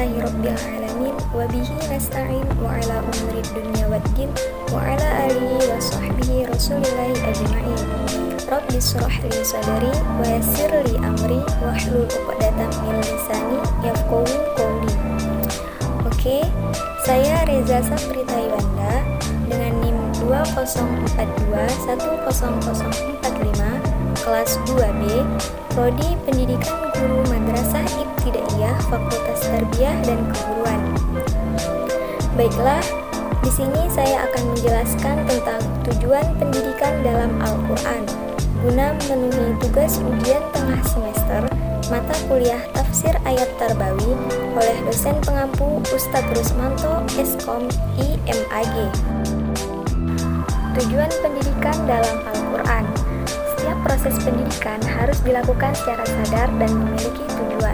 Alhamdulillahi Rabbil Alamin wa bihi nasta'in wa ala umuri dunya waddin wa ala alihi wa sahbihi rasulillahi ajma'in. Rabbi shrah li sadri wa yassir li amri wahlul 'uqdatam min lisani yafqahu qawli. Oke, saya Reza Saprita Iwanda dengan NIM 2042100045 kelas 2B, Prodi Pendidikan Guru Madrasah Ibtidaiyah Fakultas Tarbiyah dan Keguruan. Baiklah, di sini saya akan menjelaskan tentang tujuan pendidikan dalam Al-Quran guna memenuhi tugas ujian tengah semester mata kuliah Tafsir Ayat Tarbawi oleh dosen pengampu Ustadz Rusmanto Eskom IMAG. Tujuan pendidikan dalam Al-Quran. Setiap proses pendidikan harus dilakukan secara sadar dan memiliki tujuan.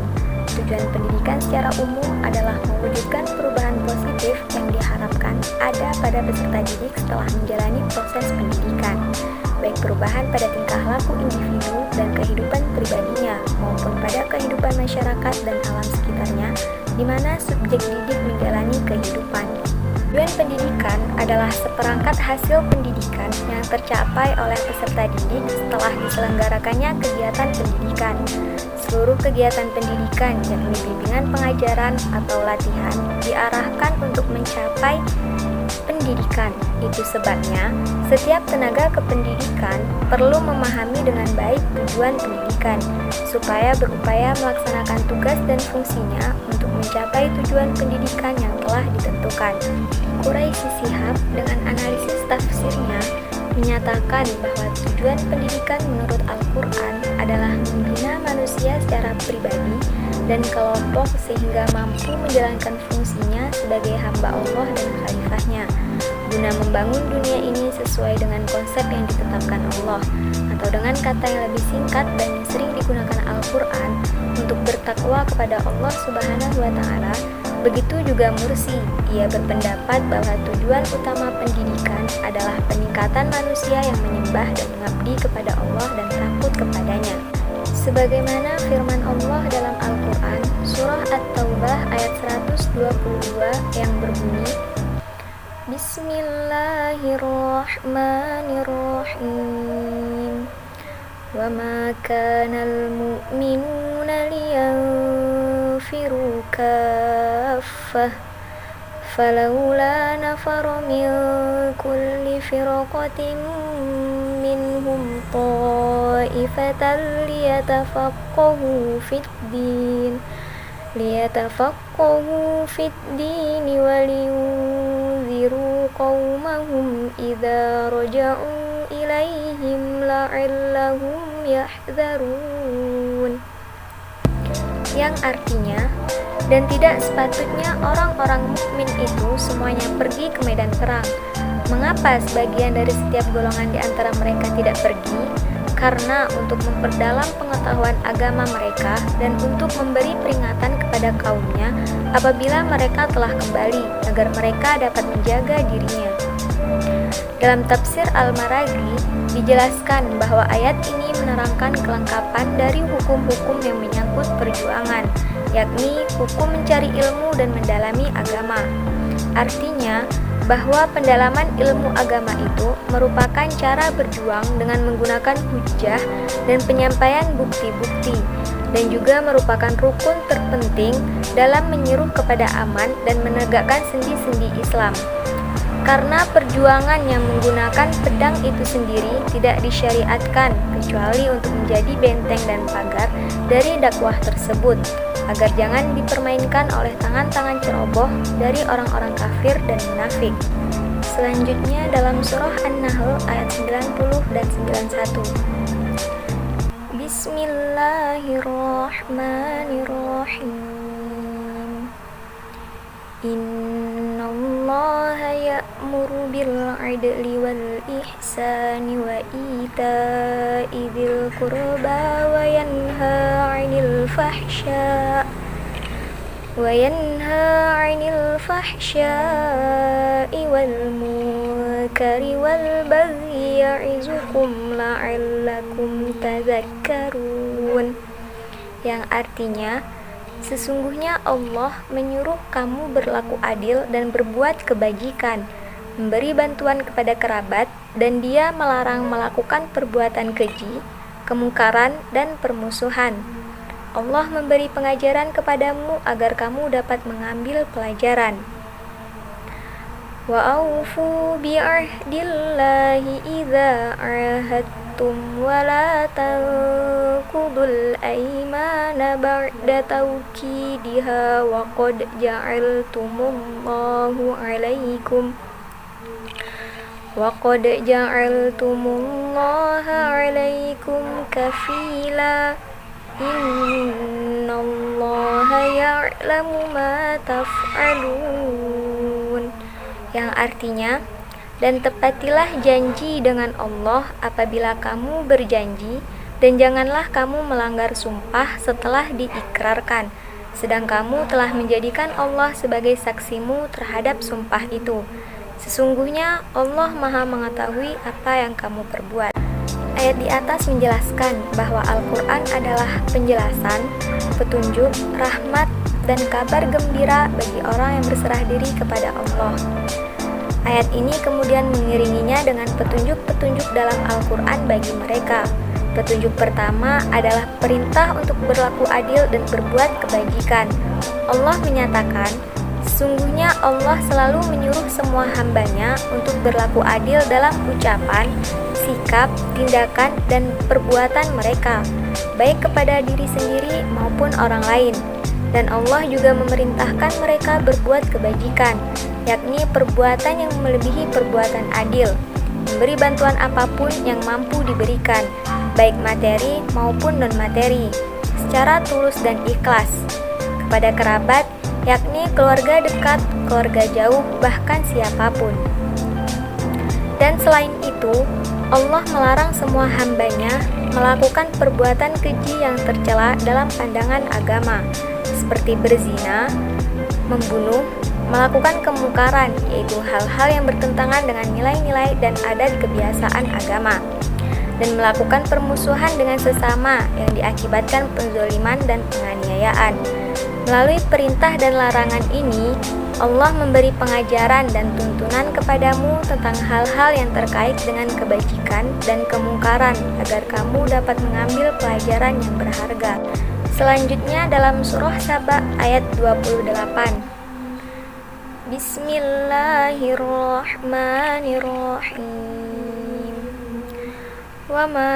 Tujuan pendidikan secara umum adalah mewujudkan perubahan positif yang diharapkan ada pada peserta didik setelah menjalani proses pendidikan, baik perubahan pada tingkah laku individu dan kehidupan pribadinya maupun pada kehidupan masyarakat dan alam sekitarnya, di mana subjek didik menjalani kehidupan. Tujuan pendidikan adalah seperangkat hasil pendidikan yang tercapai oleh peserta didik setelah diselenggarakannya kegiatan pendidikan. Seluruh kegiatan pendidikan, yakni bimbingan pengajaran atau latihan, diarahkan untuk mencapai pendidikan. Itu sebabnya, setiap tenaga kependidikan perlu memahami dengan baik tujuan pendidikan, supaya berupaya melaksanakan tugas dan fungsinya untuk mencapai tujuan pendidikan yang telah ditentukan. Quraisy Shihab dengan analisis tafsirnya menyatakan bahwa tujuan pendidikan menurut Al-Quran adalah membina manusia secara pribadi dan kelompok sehingga mampu menjalankan fungsinya sebagai hamba Allah dan khalifahnya, guna membangun dunia ini sesuai dengan konsep yang ditetapkan Allah, atau dengan kata yang lebih singkat dan yang sering digunakan Al-Quran untuk bertakwa kepada Allah Subhanahu wa Ta'ala. Begitu juga Mursi, ia berpendapat bahwa tujuan utama pendidikan adalah peningkatan manusia yang menyembah dan mengabdi kepada Allah dan takut kepadanya. Sebagaimana firman Allah dalam Al-Quran, Surah At-Taubah ayat 122 yang berbunyi, Bismillahirrahmanirrahim. Wa ma kanal mu'minuna liyanfiru kaffah falawla nafara min kulli firqatin minhum ta'ifatan liyatafaqahu fid din wa liyunziru qawmahum idza raja'u ilaihim la'allahum yahdzarun, yang artinya, dan tidak sepatutnya orang-orang mukmin itu semuanya pergi ke medan perang. Mengapa sebagian dari setiap golongan di antara mereka tidak pergi? Karena untuk memperdalam pengetahuan agama mereka dan untuk memberi peringatan kepada kaumnya apabila mereka telah kembali, agar mereka dapat menjaga dirinya. Dalam tafsir Al-Maraghi dijelaskan bahwa ayat ini menerangkan kelengkapan dari hukum-hukum yang menyangkut perjuangan, yakni hukum mencari ilmu dan mendalami agama. Artinya, bahwa pendalaman ilmu agama itu merupakan cara berjuang dengan menggunakan hujjah dan penyampaian bukti-bukti, dan juga merupakan rukun terpenting dalam menyeru kepada aman dan menegakkan sendi-sendi Islam. Karena perjuangan yang menggunakan pedang itu sendiri tidak disyariatkan kecuali untuk menjadi benteng dan pagar dari dakwah tersebut, agar jangan dipermainkan oleh tangan-tangan ceroboh dari orang-orang kafir dan munafik. Selanjutnya dalam surah An-Nahl ayat 90 dan 91. Bismillahirrahmanirrahim. Innallaha ya'muru bil 'adli wal ihsani wa ita'i dzil qurba wa yanha 'anil fahsya'i wal munkari wal baghi ya'izukum la'allakum tadhakkarun, yang artinya, Sesungguhnya Allah menyuruh kamu berlaku adil dan berbuat kebajikan, memberi bantuan kepada kerabat, dan Dia melarang melakukan perbuatan keji, kemungkaran, dan permusuhan. Allah memberi pengajaran kepadamu agar kamu dapat mengambil pelajaran. Wa aufu bi'ahdillahi idza ahadtum wa la tanqudul aymana ba'da tawkidiha wa qad ja'altumullaha 'alaikum kafila innallaha ya'lamu ma taf'alun, yang artinya, dan tepatilah janji dengan Allah apabila kamu berjanji, dan janganlah kamu melanggar sumpah setelah diikrarkan, sedang kamu telah menjadikan Allah sebagai saksimu terhadap sumpah itu. Sesungguhnya Allah Maha mengetahui apa yang kamu perbuat. Ayat di atas menjelaskan bahwa Al-Quran adalah penjelasan, petunjuk, rahmat, dan kabar gembira bagi orang yang berserah diri kepada Allah. Ayat ini kemudian mengiringinya dengan petunjuk-petunjuk dalam Al-Quran bagi mereka. Petunjuk pertama adalah perintah untuk berlaku adil dan berbuat kebajikan. Allah menyatakan, sesungguhnya Allah selalu menyuruh semua hambanya untuk berlaku adil dalam ucapan, sikap, tindakan, dan perbuatan mereka, baik kepada diri sendiri maupun orang lain. Dan Allah juga memerintahkan mereka berbuat kebajikan, yakni perbuatan yang melebihi perbuatan adil, memberi bantuan apapun yang mampu diberikan, baik materi maupun non-materi, secara tulus dan ikhlas, kepada kerabat, yakni keluarga dekat, keluarga jauh, bahkan siapapun. Dan selain itu, Allah melarang semua hambanya melakukan perbuatan keji yang tercela dalam pandangan agama, seperti berzina, membunuh, melakukan kemungkaran, yaitu hal-hal yang bertentangan dengan nilai-nilai dan adat kebiasaan agama, dan melakukan permusuhan dengan sesama yang diakibatkan penzoliman dan penganiayaan. Melalui perintah dan larangan ini, Allah memberi pengajaran dan tuntunan kepadamu tentang hal-hal yang terkait dengan kebajikan dan kemungkaran agar kamu dapat mengambil pelajaran yang berharga. Selanjutnya dalam surah Saba ayat 28. Bismillahirrahmanirrahim. Wa ma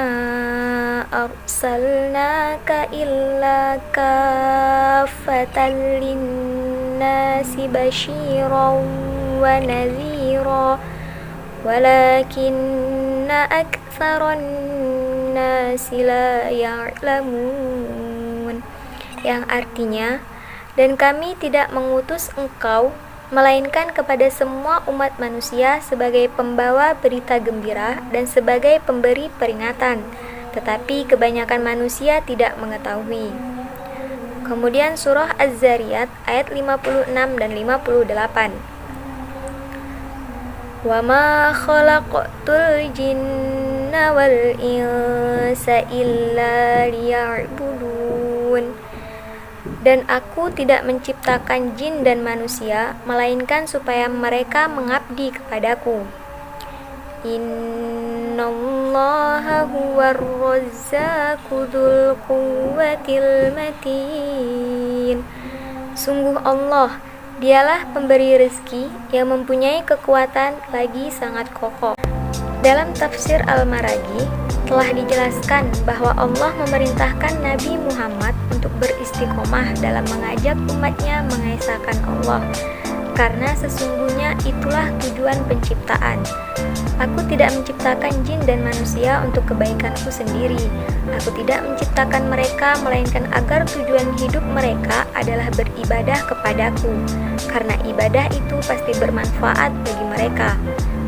arsalnaka illa kaffatan linnasi basyiran wa nadhira walakinna aktsaran nasi la ya'lamun, yang artinya, dan kami tidak mengutus engkau melainkan kepada semua umat manusia sebagai pembawa berita gembira dan sebagai pemberi peringatan, tetapi kebanyakan manusia tidak mengetahui. Kemudian surah Az-Zariyat ayat 56 dan 58. Wa ma khalaqtul jinna wal insa illa liya'budun. Dan aku tidak menciptakan jin dan manusia, melainkan supaya mereka mengabdi kepadaku. Innallaha huwar razzaqu dzul quwwatil matin. Sungguh Allah, Dialah pemberi rezeki yang mempunyai kekuatan lagi sangat kokoh. Dalam tafsir Al-Maragi telah dijelaskan bahwa Allah memerintahkan Nabi Muhammad untuk beristiqomah dalam mengajak umatnya mengesahkan Allah, karena sesungguhnya itulah tujuan penciptaan. Aku tidak menciptakan jin dan manusia untuk kebaikanku sendiri. Aku tidak menciptakan mereka melainkan agar tujuan hidup mereka adalah beribadah kepadaku, karena ibadah itu pasti bermanfaat bagi mereka.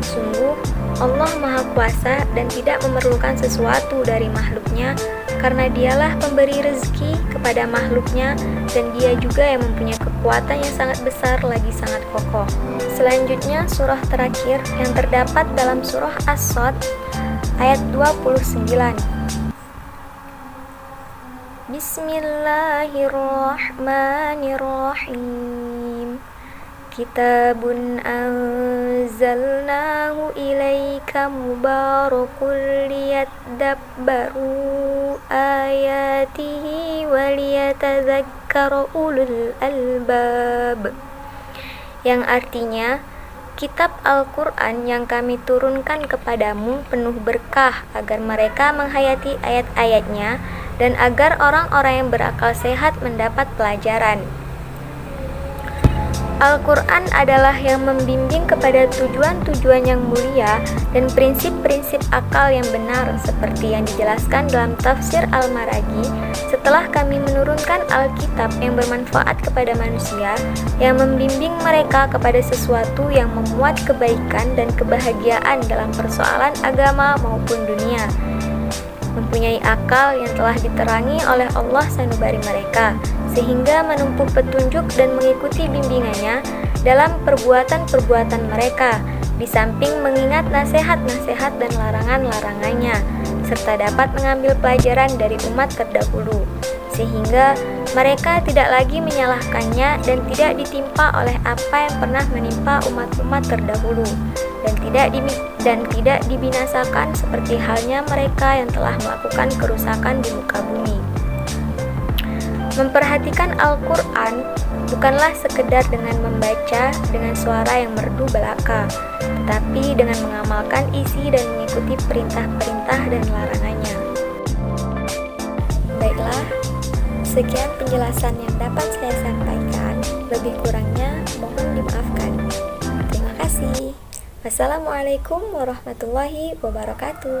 Sungguh, Allah Maha Kuasa dan tidak memerlukan sesuatu dari makhluknya, karena Dialah pemberi rezeki kepada makhluknya dan Dia juga yang mempunyai kekuatan yang sangat besar lagi sangat kokoh. Selanjutnya surah terakhir yang terdapat dalam surah As-Sadd ayat 29. Bismillahirrahmanirrahim. Kitabun anzalnahu ilaika mubarakun liyadabbaru ayatihi waliyatadzakkara ulul albab. Yang artinya, kitab Al-Quran yang kami turunkan kepadamu penuh berkah agar mereka menghayati ayat-ayatnya dan agar orang-orang yang berakal sehat mendapat pelajaran. Al-Quran adalah yang membimbing kepada tujuan-tujuan yang mulia dan prinsip-prinsip akal yang benar seperti yang dijelaskan dalam tafsir Al-Maraghi. Setelah kami menurunkan Alkitab yang bermanfaat kepada manusia, yang membimbing mereka kepada sesuatu yang memuat kebaikan dan kebahagiaan dalam persoalan agama maupun dunia, mempunyai akal yang telah diterangi oleh Allah sanubari mereka, sehingga menempuh petunjuk dan mengikuti bimbingannya dalam perbuatan-perbuatan mereka, di samping mengingat nasihat-nasihat dan larangan-larangannya, serta dapat mengambil pelajaran dari umat terdahulu, sehingga mereka tidak lagi menyalahkannya dan tidak ditimpa oleh apa yang pernah menimpa umat-umat terdahulu, dan tidak dibinasakan seperti halnya mereka yang telah melakukan kerusakan di muka bumi. Memperhatikan Al-Quran bukanlah sekedar dengan membaca dengan suara yang merdu belaka, tetapi dengan mengamalkan isi dan mengikuti perintah-perintah dan larangannya. Baiklah, sekian penjelasan yang dapat saya sampaikan. Lebih kurangnya mohon dimaafkan. Terima kasih. Wassalamualaikum warahmatullahi wabarakatuh.